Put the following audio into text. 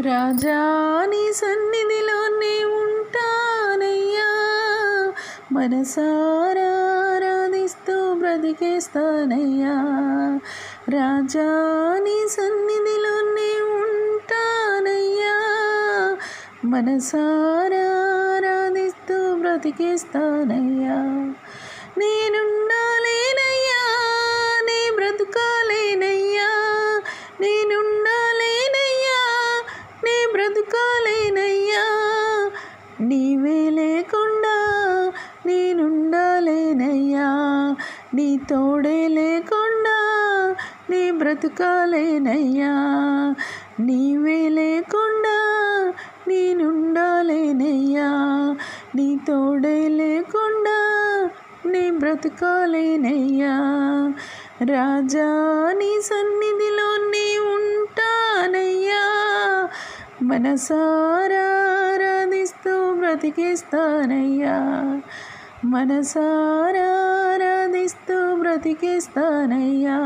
రాజా నీ సన్నిధిలోనే ఉంటానయ్యా, మనసారా ఆరాధిస్తూ బ్రతికేస్తానయ్యా. రాజా నీ సన్నిధిలోనే ఉంటానయ్యా, మనసారా ఆరాధిస్తూ బ్రతికేస్తానయ్యా. నేనుండాలేనయ్యా, నీ బ్రతుకాలేనయ్యా, నేనుండాలేనయ్యా, నీ బ్రతుకాలేనయ్యా. నీవే లేకుండా నేనుండాలేనయ్యా, నీ తోడే లేకుండా నీ బ్రతుకాలేనయ్యా. నీవే లేకుండా నేనుండాలేనయ్యా, నీ తోడే లేకుండా నీ బ్రతుకాలేనయ్యా. రాజా నీ సన్నిధిలోనే ఉంటానయ్యా, మనసారా ఆరాధిస్తూ బ్రతికేస్తానయ్యా, మనసారా ఆరాధిస్తూ బ్రతికేస్తానయ్యా.